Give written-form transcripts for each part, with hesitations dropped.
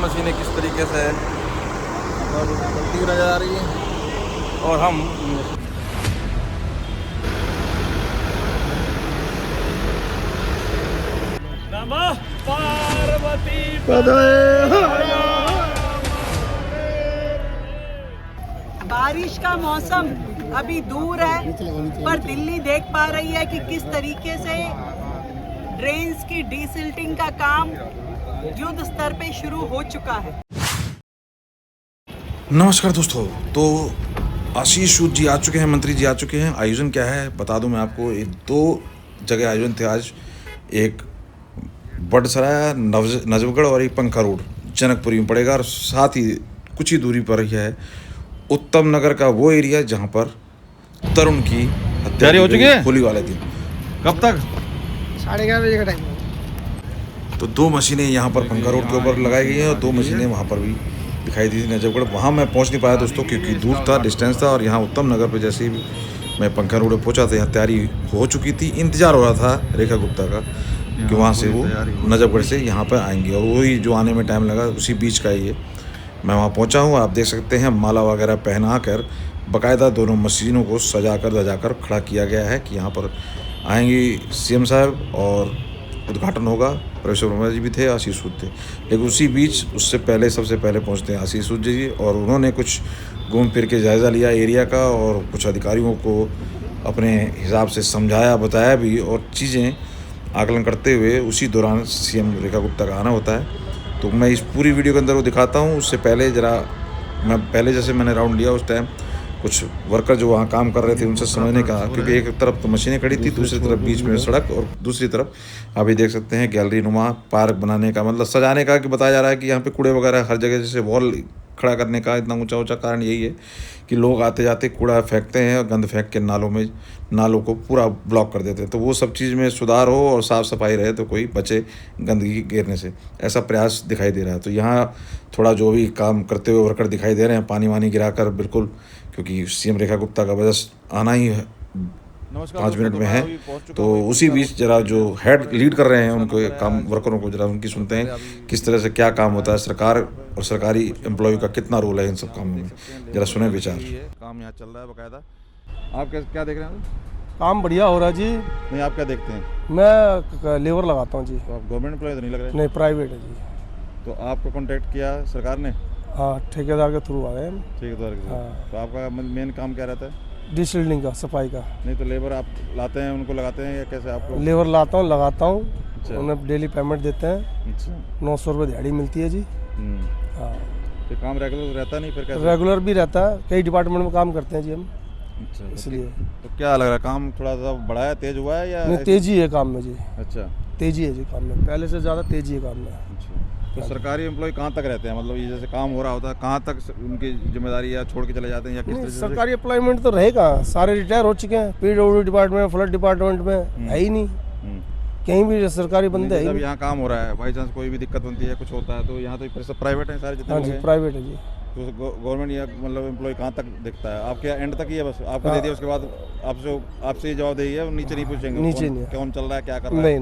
मशीनें किस तरीके से चलती हुई नज़र आ रही है और हम नमः पार्वती बारिश का मौसम अभी दूर है, पर दिल्ली देख पा रही है कि किस तरीके से ड्रेन्स की डीसिल्टिंग का काम युद्ध स्तर पे शुरू हो चुका है। नमस्कार दोस्तों, तो आशीष सूद जी आ चुके हैं, मंत्री जी आ चुके हैं। आयोजन क्या है बता दूं मैं आपको। एक दो जगह आयोजन थे आज, एक बड़सराय नजफगढ़ और एक पंखा रोड जनकपुरी में पड़ेगा, और साथ ही कुछ ही दूरी पर ही है उत्तम नगर का वो एरिया जहां पर तरुण की हत्या हो चुकी है होली वाले दिन। कब तक? 11:30 बजे का टाइम। तो दो मशीनें यहाँ पर पंखा रोड के ऊपर लगाई गई हैं और दो मशीनें वहाँ पर भी दिखाई दी थी नजफगढ़। वहाँ मैं पहुँच नहीं पाया दोस्तों, क्योंकि दूर था, डिस्टेंस था। और यहाँ उत्तम नगर पे जैसे ही मैं पंखा रोड पे पहुँचा था, यहाँ तैयारी हो चुकी थी। इंतजार हो रहा था रेखा गुप्ता का कि वहाँ से वो नजफगढ़ से यहाँ पर आएंगे, और वही जो आने में टाइम लगा उसी बीच का ये मैं वहाँ पहुँचा हूँ। आप देख सकते हैं माला वगैरह पहना कर बाकायदा दोनों मशीनों को सजा कर धजा कर खड़ा किया गया है कि यहाँ पर आएंगी सीएम साहब और उद्घाटन होगा। प्रोफेसर वर्मा जी भी थे, आशीष सूद थे, लेकिन उसी बीच उससे पहले सबसे पहले पहुंचते हैं आशीष सूद जी, और उन्होंने कुछ घूम फिर के जायज़ा लिया एरिया का और कुछ अधिकारियों को अपने हिसाब से समझाया बताया भी, और चीज़ें आकलन करते हुए उसी दौरान सीएम रेखा गुप्ता का आना होता है। तो मैं इस पूरी वीडियो के अंदर वो दिखाता हूँ। उससे पहले मैं पहले जैसे मैंने राउंड लिया उस टाइम कुछ वर्कर जो वहाँ काम कर रहे थे उनसे समझने का, क्योंकि एक तरफ तो मशीनें खड़ी थी, दूसरी तरफ बीच में सड़क, और दूसरी तरफ अभी देख सकते हैं गैलरी नुमा पार्क बनाने का, मतलब सजाने का, कि बताया जा रहा है कि यहाँ पे कूड़े वगैरह हर जगह, जैसे वॉल खड़ा करने का इतना ऊंचा ऊंचा कारण यही है कि लोग आते जाते कूड़ा फेंकते हैं और गंद फेंक के नालों को पूरा ब्लॉक कर देते हैं। तो वो सब चीज़ में सुधार हो और साफ़ सफाई रहे तो कोई बचे गंदगी गिरने से, ऐसा प्रयास दिखाई दे रहा है। तो यहाँ थोड़ा जो भी काम करते हुए वर्कर दिखाई दे रहे हैं, पानी वानी गिरा कर, बिल्कुल, क्योंकि सीएम रेखा गुप्ता का बजट आना ही 5 मिनट में है। तो उसी बीच जरा जो हेड लीड कर रहे हैं उनको काम वर्करों को जरा उनकी सुनते हैं, किस तरह से क्या काम होता है, सरकार और सरकारी एम्प्लॉय का कितना रोल है इन सब कामों में, जरा सुने विचार। काम यहाँ चल रहा है बाकायदा। आप क्या देख रहे हैं? काम बढ़िया हो रहा है जी। नहीं, आप क्या देखते हैं? मैं लेबर लगाता हूँ जी। तो आप गवर्नमेंट एम्प्लॉय तो नहीं लग रहे? नहीं, प्राइवेट है जी। तो आपको कॉन्टेक्ट किया सरकार ने? हाँ, ठेकेदार के थ्रू आए हैं। ठेकेदार के? हाँ। तो आपका मेन काम क्या रहता है? डीसिल्टिंग का, सफाई का। नहीं तो लेबर आप लाते हैं उनको लगाते हैं या कैसे? आपको लेबर लाता हूँ, लगाता हूँ। अच्छा। उन्हें डेली पेमेंट देते हैं। अच्छा। 900 रुपये दिहाड़ी मिलती है जी। हाँ। तो काम रेगुलर रहता नहीं फिर कैसे? रेगुलर भी रहता है, कई डिपार्टमेंट में काम करते हैं जी हम। अच्छा, इसलिए तो क्या लग रहा है काम थोड़ा सा बढ़ा है, तेज हुआ है या नहीं, तेजी है काम में जी। अच्छा, तेजी है जी काम में, पहले से ज़्यादा तेजी है काम में। अच्छा। तो सरकारी एम्प्लॉय कहाँ तक रहते हैं? मतलब ये जैसे काम हो रहा होता है कहाँ तक उनकी जिम्मेदारी या छोड़ के चले जाते हैं या किस तरह से? सरकारी एम्प्लॉयमेंट तो रहेगा, सारे रिटायर हो चुके हैं। पीडब्ल्यूडी डिपार्टमेंट, फ्लड डिपार्टमेंट में है ही नहीं, कहीं भी सरकारी बंदे है। जब यहाँ काम हो रहा है, बाई चांस कोई भी दिक्कत बनती है, कुछ होता है, तो यहाँ तो सब प्राइवेट है सारे जितने? हाँ जी, प्राइवेट है जी। तो गवर्नमेंट या मतलब एम्प्लॉय कहाँ तक देखता है? आपके एंड तक ही है, बस आपको दे दिया, उसके बाद आपसे ही जवाब देगी है, नीचे नहीं पूछेंगे नीचे नहीं, कौन चल रहा है, क्या कर रहा है?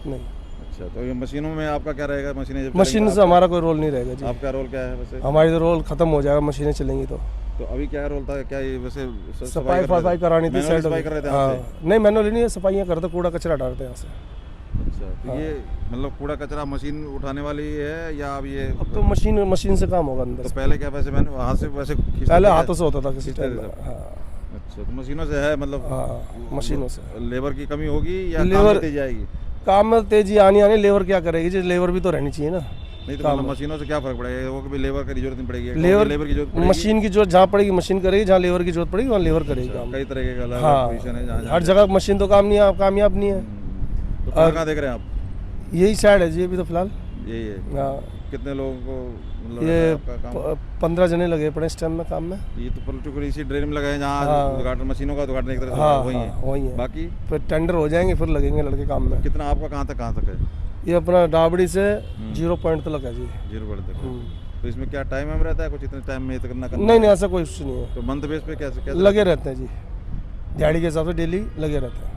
नहीं। अच्छा, तो ये मशीनों में आपका क्या रहेगा? मशीन से हमारा कोई रोल नहीं रहेगा जी। आपका रोल क्या है वैसे? हमारी तो रोल खत्म हो जाएगा, मशीनें चलेंगी तो अभी क्या रोल था? क्या ये वैसे सफाई करानी थी, सफाई कर रहे थे? हाँ, नहीं मैनुअली नहीं है, सफाइयाँ करते, कूड़ा कचरा डालते हैं यहाँ से। अच्छा, तो ये मतलब कूड़ा कचरा मशीन उठाने वाली है या अब ये? अब तो मशीन से काम होगा अंदर। तो पहले क्या वैसे मैंने हाथ से वैसे पहले हाथों से होता था किसी टाइम। अच्छा, तो मशीनों से है मतलब? हाँ, मशीनों से। लेबर की कमी होगी या लेबर तेजी आएगी? काम में तेजी आनी लेबर क्या करेगी जी? लेबर भी तो रहनी चाहिए ना। नहीं तो मतलब मशीनों से क्या फर्क पड़ेगा? वो कभी लेबर की जरूरत नहीं पड़ेगी? लेबर की जरूरत, मशीन की जरूरत जहाँ पड़ेगी मशीन करेगी, जहाँ लेबर की जरूरत पड़ेगी वहाँ लेबर करेगी काम। कई तरह के अलग पोजीशन है जहाँ हर जगह मशीन तो कामयाब नहीं है। तो कहाँ देख रहे हैं आप? यही साइड है जी अभी तो फिलहाल। यही है? हाँ। कितने लोगों को मतलब ये 15 जने लगे पड़े इस टाइम में काम में। ये तो पर्टिकुलर इसी ड्रेन में लगाए जहाँ उद्घाटन मशीनों का उद्घाटन एक तरह से वही है। बाकी फिर टेंडर हो जाएंगे, फिर लगेंगे लड़के काम में। कितना आपका कहाँ तक है? ये अपना डाबड़ी से 0 पॉइंट तक है जी। 0 पॉइंट तक। तो इसमें क्या टाइम में रहता है? कुछ इतने टाइम में करना? नहीं, ऐसा कोई कुछ नहीं है। तो मंथ बेस पे कैसे लगे रहते हैं जी, दिहाड़ी के हिसाब से डेली लगे रहते हैं।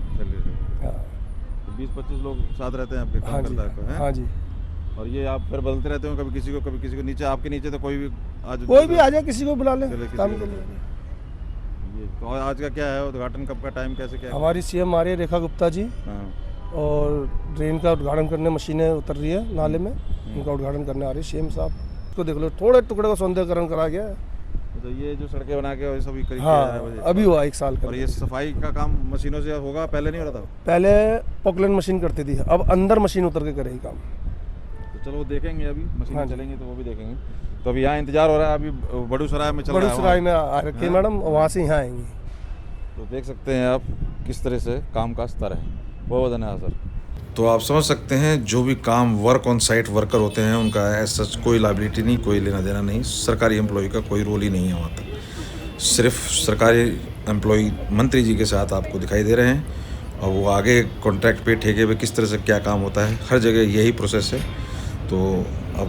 20-25 लोग साथ रहते हैं आपके? हाँ जी, हाँ जी। और ये आप फिर बदलते रहते हो, कभी किसी को नीचे, आपके नीचे तो कोई भी कोई भी आ जाए, किसी को बुला ले चले किसी काम को। के लिए। ये तो आज का क्या है उद्घाटन, कब का टाइम, कैसे क्या है? हमारी सीएम आ रही है रेखा गुप्ता जी, हाँ। और ड्रेन का उद्घाटन करने मशीनें उतर रही है नाले में, उनका उद्घाटन करने आ रही है सीएम साहब। इसको देख लो, थोड़े टुकड़े का सौंदर्यकरण करा गया है। तो ये जो सड़कें बना के सब करीब हाँ, अभी हुआ 1 साल का। और ये सफाई का काम मशीनों से होगा, पहले नहीं हो रहा था? पहले पॉकलैंड मशीन करती थी, अब अंदर मशीन उतर के करेगी काम। तो चलो वो देखेंगे, अभी मशीनें हाँ। चलेंगी तो वो भी देखेंगे। तो अभी यहाँ इंतजार हो रहा है, अभी बड़ूसराय में चल रहा है। बड़ूसराय में आ रखी है हाँ। मैडम, वहाँ से यहाँ आएंगी। तो देख सकते हैं आप किस तरह से काम का स्तर है। बहुत बहुत धन्यवाद सर। तो आप समझ सकते हैं जो भी काम वर्क ऑन साइट वर्कर होते हैं उनका ऐसा कोई लाइबिलिटी नहीं, कोई लेना देना नहीं, सरकारी एम्प्लॉय का कोई रोल ही नहीं है वहाँ तक। सिर्फ सरकारी एम्प्लॉय मंत्री जी के साथ आपको दिखाई दे रहे हैं, और वो आगे कॉन्ट्रैक्ट पे ठेके पे किस तरह से क्या काम होता है, हर जगह यही प्रोसेस है। तो अब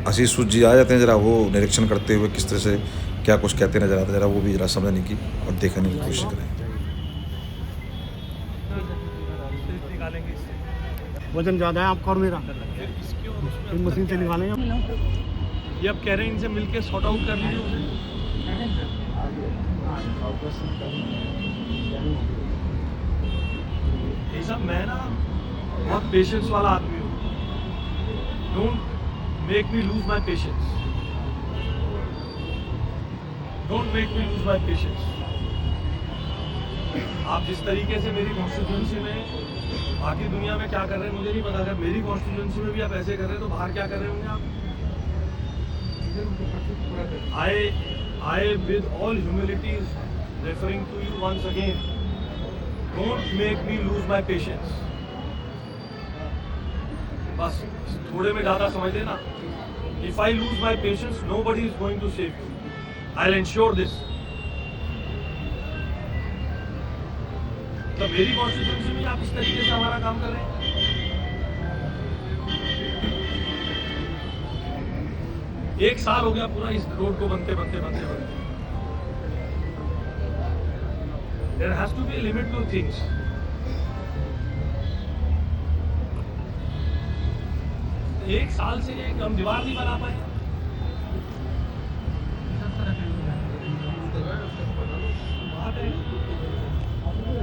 आशीष सूद जी आ जाते हैं, ज़रा वो निरीक्षण करते हुए किस तरह से क्या कुछ कहते नजर आता है, ज़रा वो भी ज़रा समझने की और देखने की कोशिश करें। वजन ज़्यादा है आपका और मेरा, इन मशीन से निकालेंगे। ये अब कह रहे हैं इनसे मिलके सॉर्ट आउट कर लीजिए उसे। ये सब मैं ना बहुत पेशेंस वाला आदमी हूँ। Don't make me lose my patience, don't make me lose my patience. आप जिस तरीके से मेरी कॉन्स्टिट्यूंसी में बाकी दुनिया में क्या कर रहे हैं मुझे नहीं पता, अगर मेरी कॉन्स्टिट्यूंसी में भी आप ऐसे कर रहे हैं तो बाहर क्या कर रहे होंगे आप? I with all humility is referring to you once again, don't make me lose my patience. बस थोड़े में ज़्यादा समझ लेना। If I lose my patience, nobody is going to save you. I'll ensure this. तो मेरी कॉन्स्टिट्यूंसी में आप इस तरीके से हमारा काम कर रहे हैं। एक साल हो गया पूरा इस रोड को बनते। There has to be a limit to things. एक साल से एक हम दीवार नहीं बना पाए।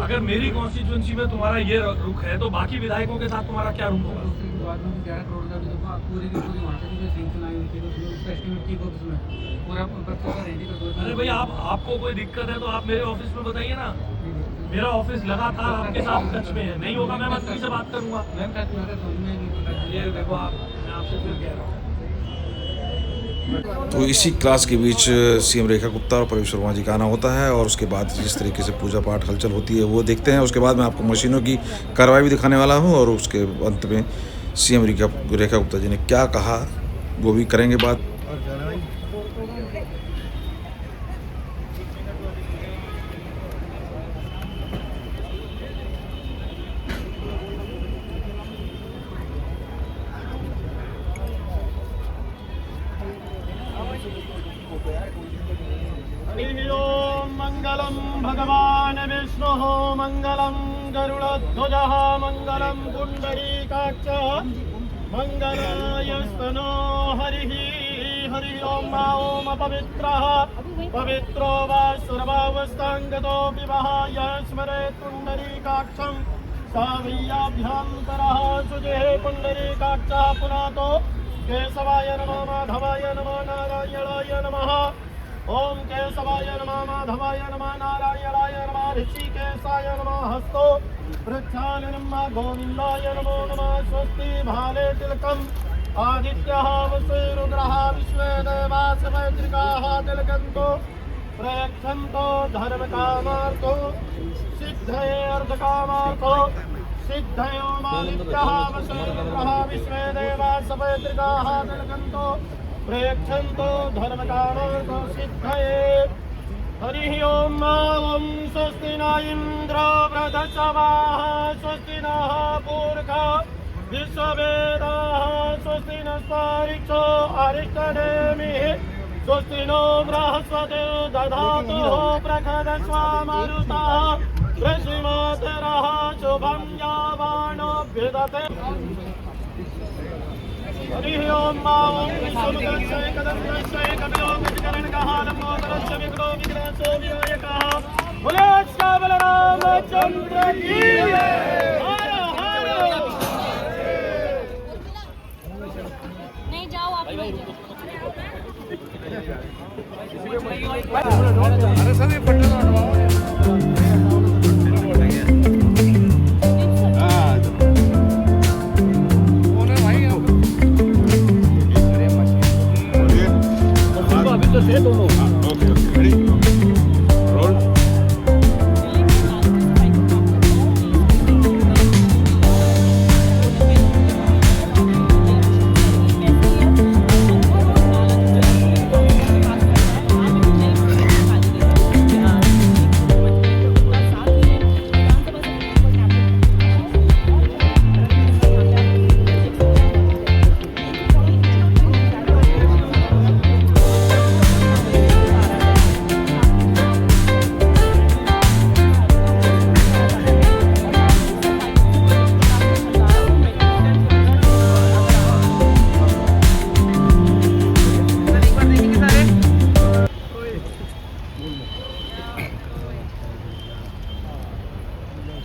अगर मेरी कॉन्स्टिट्यूंसी में तुम्हारा ये रुख है तो बाकी विधायकों के साथ तुम्हारा क्या रुख होगा? अरे भाई आपको कोई दिक्कत है तो आप मेरे ऑफिस में बताइए ना। मेरा ऑफिस लगातार आपके साथ टच में है, नहीं होगा मैं मंत्री से बात करूंगा। ये देखो मैं आपसे फिर कह रहा हूँ। तो इसी क्लास के बीच सीएम रेखा गुप्ता और प्रवेश वर्मा जी का आना होता है, और उसके बाद जिस तरीके से पूजा पाठ हलचल होती है वो देखते हैं। उसके बाद मैं आपको मशीनों की कार्रवाई भी दिखाने वाला हूँ, और उसके अंत में सीएम रेखा गुप्ता जी ने क्या कहा वो भी करेंगे बात। मंगलम भगवान विष्णु मंगलम गरुड़ध्वजः मंगलम पुंडरीकाक्ष मंगलायस्तनो हरिः हरि ओम ओम पवित्रः पवित्रो वा सर्वावस्थांगतो विवाहाय स्मरेत् पुंडरीकाक्षं सावय्याभ्यन्तरः सुजः पुंडरीकाक्षः पुनातो केशवाय नमः माधवाय नमः नारायणाय नमः। ओम केशवाय नमः माधवाय नमः नारायणाय नमः ऋषिकेशाय नमः हस्तो वृक्षाय नमः गोविंदाय नमो नमः। स्वस्ति भाले तिलकम् आदित्यः वसुः रुद्रः विश्वे देवाः वैद्रिकाः तिलकन्तो प्रयच्छन्तो धर्मकामार्थो सिद्धये अर्धकामार्थो सिद्धये ओमादित्यः वसुः रुद्रः विश्वे देवाः वैद्रिकाः तिलकन्तो प्रयच्छन्तो धर्मकामार्थो सिद्धये। हरिः ओम ओम स्वस्ति न इन्द्रो वृद्धश्रवाः स्वस्ति नः पूर्वा विश्ववेदाः स्वस्ति नस्तारिक्षो अरिष्टनेमिः स्वस्ति नो बृहस्पतिर् दधातु प्रखदस्वामरुतः वृषिमतिरः शुभं यावानो विदते। हरि ओम मा ओम विश्वमुद्रस्य कदस्य कपिलोकचरण कहानमो दरस्य विग्रो विग्रहसो विनायकः बोले श्री बलरामचंद्र की जय। हर हर नहीं जाओ आप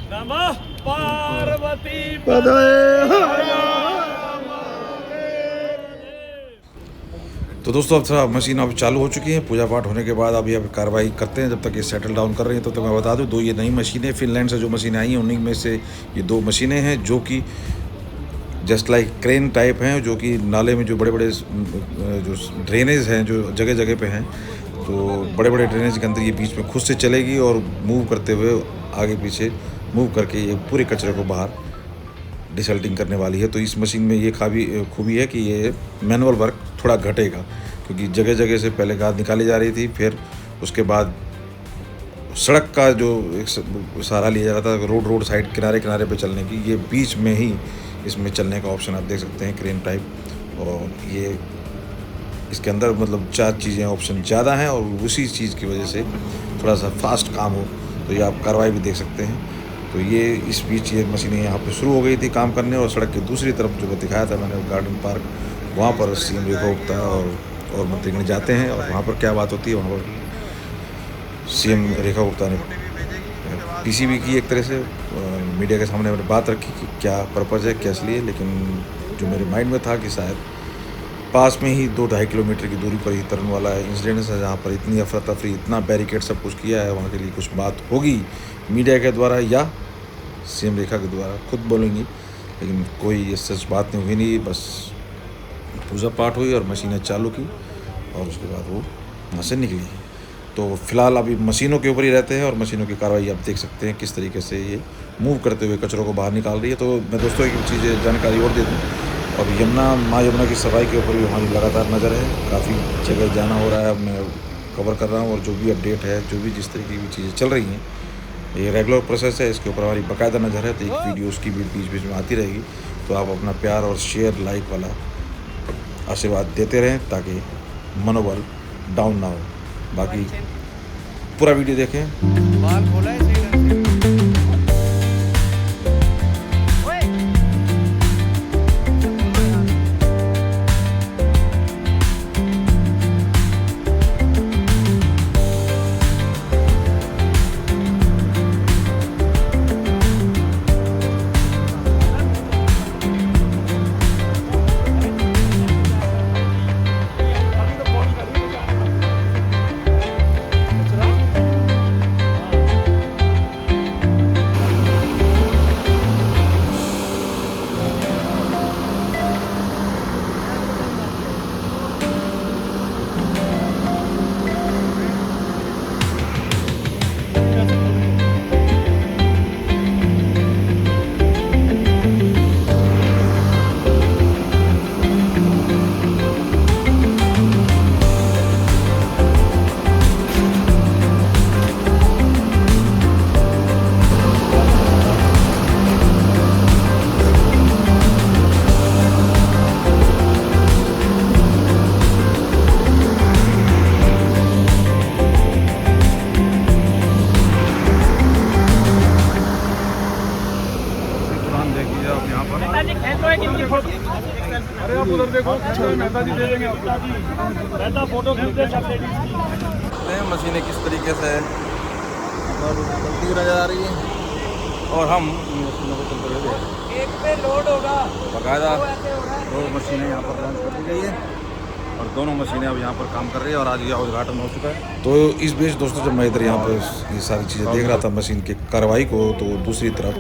नमः पार्वती तो दोस्तों अब थोड़ा मशीन अब चालू हो चुकी है। पूजा पाठ होने के बाद अभी अब कार्रवाई करते हैं। जब तक ये सेटल डाउन कर रही हैं तो मैं बता दूं, दो ये नई मशीनें फिनलैंड से जो मशीनें आई हैं उन्हीं में से ये दो मशीनें हैं जो कि जस्ट लाइक क्रेन टाइप हैं, जो कि नाले में जो बड़े बड़े जो ड्रेनेज हैं जो जगह जगह पे हैं, तो बड़े बड़े ड्रेनेज के अंदर ये बीच में खुद से चलेगी और मूव करते हुए आगे पीछे मूव करके ये पूरे कचरे को बाहर डिसल्टिंग करने वाली है। तो इस मशीन में ये खूबी है कि ये मैनुअल वर्क थोड़ा घटेगा, क्योंकि जगह जगह से पहले गाद निकाली जा रही थी, फिर उसके बाद सड़क का जो एक सहारा लिया जा रहा था रोड साइड किनारे पे चलने की, ये बीच में ही इसमें चलने का ऑप्शन आप देख सकते हैं, क्रेन टाइप। और ये इसके अंदर मतलब 4 चीज़ें ऑप्शन ज़्यादा हैं और उसी चीज़ की वजह से थोड़ा सा फास्ट काम हो, तो ये आप कार्रवाई भी देख सकते हैं। तो ये इस बीच ये मशीनें यहाँ पे शुरू हो गई थी काम करने, और सड़क की दूसरी तरफ जो दिखाया था मैंने गार्डन पार्क, वहाँ पर सीएम रेखा गुप्ता और मंत्रीगण जाते हैं और वहाँ पर क्या बात होती है, वहाँ पर सीएम रेखा गुप्ता ने पीसीबी की एक तरह से मीडिया के सामने मैंने बात रखी कि क्या पर्पज़ है, क्या इसलिए। लेकिन जो मेरे माइंड में था कि शायद पास में ही 2-2.5 किलोमीटर की दूरी पर ही तरन वाला इंसिडेंट है, जहाँ पर इतनी अफरा तफरी, इतना बैरिकेड सब कुछ किया है, वहाँ के लिए कुछ बात होगी मीडिया के द्वारा या सीएम रेखा के द्वारा, खुद बोलेंगी। लेकिन कोई ये सच बात नहीं हुई, नहीं, बस पूजा पाठ हुई और मशीनें चालू की और उसके बाद वो वहाँ से निकली। तो फिलहाल अभी मशीनों के ऊपर ही रहते हैं और मशीनों की कार्रवाई आप देख सकते हैं किस तरीके से ये मूव करते हुए कचरों को बाहर निकाल रही है। तो मैं दोस्तों एक चीज़ें जानकारी और दे दूँ, और माँ यमुना की सफाई के ऊपर भी हमारी लगातार नज़र है, काफ़ी जगह जाना हो रहा है, मैं कवर कर रहा हूँ, और जो भी अपडेट है, जो भी जिस तरीके की चीज़ें चल रही हैं, ये रेगुलर प्रोसेस है, इसके ऊपर हमारी बाकायदा नज़र है। तो एक वीडियो उसकी भी बीच में आती रहेगी, तो आप अपना प्यार और शेयर लाइक वाला आशीर्वाद देते रहें ताकि मनोबल डाउन ना हो। बाकी पूरा वीडियो देखें। देखो मेहता जी दे देंगे मेहता फोटो खींचते सब लेडीज की। मशीनें किस तरीके से चलती नजर आ रही है और हम इन मशीनों को चलते हुए एक पे लोड होगा बाकायदा 2 मशीनें यहाँ पर लॉन्च कर दी गई है और दोनों मशीनें अब यहाँ पर काम कर रही है और आज यह उद्घाटन हो चुका है। तो इस बीच दोस्तों जब मैं इधर यहाँ पर ये सारी चीज़ें देख रहा था मशीन की कार्रवाई को, तो दूसरी तरफ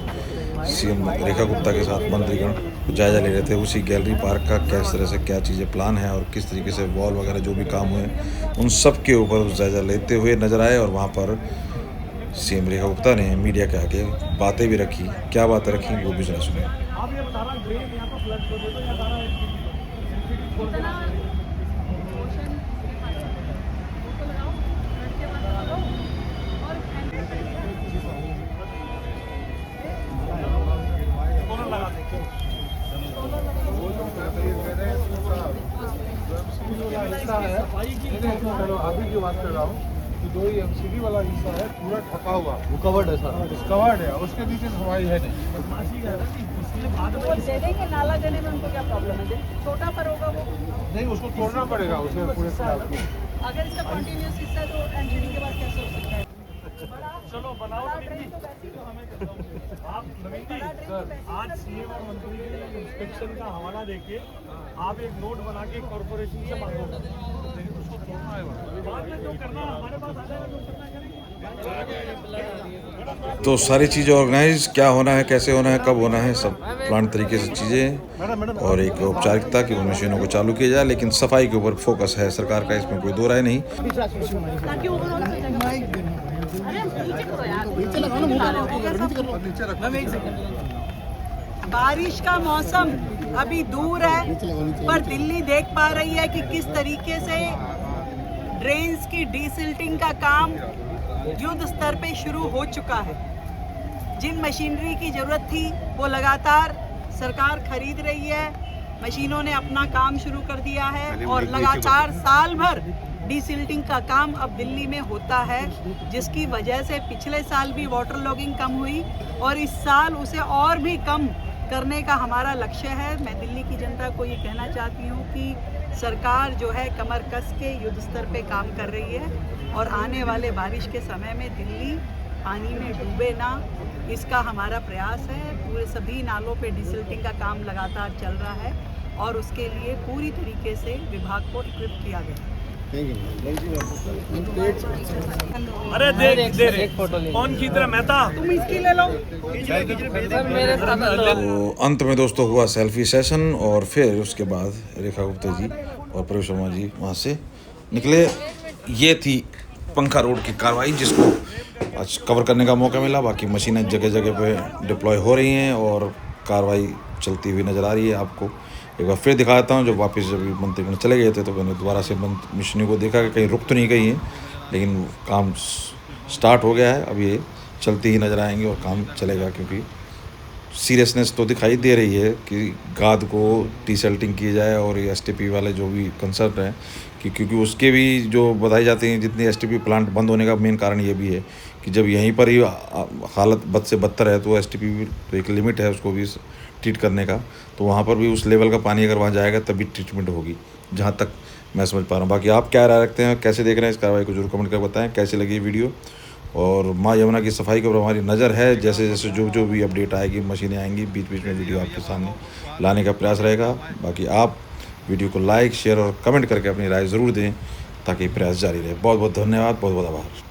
सीएम रेखा गुप्ता के साथ मंत्रीगण जायजा ले रहे थे उसी गैलरी पार्क का, किस तरह से क्या चीज़ें प्लान है और किस तरीके से वॉल वगैरह जो भी काम हुए उन सब के ऊपर जायजा लेते हुए नजर आए। और वहाँ पर सीएम रेखा गुप्ता ने मीडिया के आगे बातें भी रखी, क्या बातें रखी वो भी जरा सुनिए। आप ये बता रहा ड्रेन यहाँ पर फ्लड हो तो यहाँ सारा अभी की बात कर रहा हूँ कि जो ये एमसीडी वाला हिस्सा है पूरा ढका हुआ, वो कवर्ड है सर, कवर्ड है, उसके नीचे सफाई है नहीं। वो दे देंगे नाला देने में उनको क्या प्रॉब्लम है? छोटा पर होगा वो नहीं, उसको तोड़ना पड़ेगा उसे पूरे स्लैब को। अगर इसका कंटिन्यूस हिस्सा है तो एंजिनियरिंग के बाद कैसे हो सकता है? चलो बनाओ आप नवीन जी आज सीएम और मंत्री के इंस्पेक्शन का हवाला देके आप एक नोट बना के कॉर्पोरेशन से मांगो, उसको तोड़ना है बाद में जो करना हमारे पास आ जाएगा, जो करना करेंगे। तो सारी चीज़ें ऑर्गेनाइज क्या होना है, कैसे होना है, कब होना है, सब प्लान तरीके से चीज़ें और एक औपचारिकता की उन मशीनों को चालू किया जाए, लेकिन सफाई के ऊपर फोकस है सरकार का, इसमें कोई दो राय नहीं। बारिश का मौसम अभी दूर है, पर दिल्ली देख पा रही है कि किस तरीके से ड्रेन्स की डीसिल्टिंग का काम युद्ध स्तर पे शुरू हो चुका है। जिन मशीनरी की जरूरत थी वो लगातार सरकार खरीद रही है, मशीनों ने अपना काम शुरू कर दिया है और लगातार साल भर डीसिल्टिंग का काम अब दिल्ली में होता है, जिसकी वजह से पिछले साल भी वाटर लॉगिंग कम हुई और इस साल उसे और भी कम करने का हमारा लक्ष्य है। मैं दिल्ली की जनता को ये कहना चाहती हूँ कि सरकार जो है कमर कस के युद्ध स्तर पे काम कर रही है और आने वाले बारिश के समय में दिल्ली पानी में डूबे ना, इसका हमारा प्रयास है। पूरे सभी नालों पे डिसिल्टिंग का काम लगातार चल रहा है और उसके लिए पूरी तरीके से विभाग को इक्विप किया गया। अरे देख कौन खींच रहा मेहता, तुम इसकी ले लो। तो अंत में दोस्तों हुआ सेल्फी सेशन और फिर उसके बाद रेखा गुप्ता जी और प्रवेश शर्मा जी वहाँ से निकले। ये थी पंखा रोड की कार्रवाई जिसको आज कवर करने का मौका मिला। बाकी मशीनें जगह जगह पे डिप्लॉय हो रही हैं और कार्रवाई चलती हुई नज़र आ रही है। आपको एक बार फिर दिखाता हूँ, जब वापस जब मंत्रीगण चले गए थे तो मैंने दोबारा से मशीनों को देखा कि कहीं रुक तो नहीं गई हैं, लेकिन काम स्टार्ट हो गया है। अब ये चलती ही नज़र आएंगे और काम चलेगा, क्योंकि सीरियसनेस तो दिखाई दे रही है कि गाद को डिसल्टिंग की जाए और ये एसटीपी वाले जो भी कंसर्न हैं क्योंकि उसके भी जो बताई जाती हैं जितनी एसटीपी प्लांट बंद होने का मेन कारण ये भी है कि जब यहीं पर ही हालत बद से बदतर है तो एसटीपी तो एक लिमिट है उसको भी ट्रीट करने का, तो वहाँ पर भी उस लेवल का पानी अगर वहाँ जाएगा तभी ट्रीटमेंट होगी, जहाँ तक मैं समझ पा रहा हूँ। बाकी आप क्या राय रखते हैं, कैसे देख रहे हैं इस कार्रवाई को जरूर कमेंट कर बताएं। कैसी लगी वीडियो और माँ यमुना की सफाई के ऊपर हमारी नज़र है। जैसे जैसे जो भी अपडेट आएगी, मशीनें आएंगी, बीच बीच में वीडियो आपके सामने लाने का प्रयास रहेगा। बाकी आप वीडियो को लाइक, शेयर और कमेंट करके अपनी राय ज़रूर दें ताकि प्रयास जारी रहे। बहुत बहुत धन्यवाद, बहुत बहुत आभार।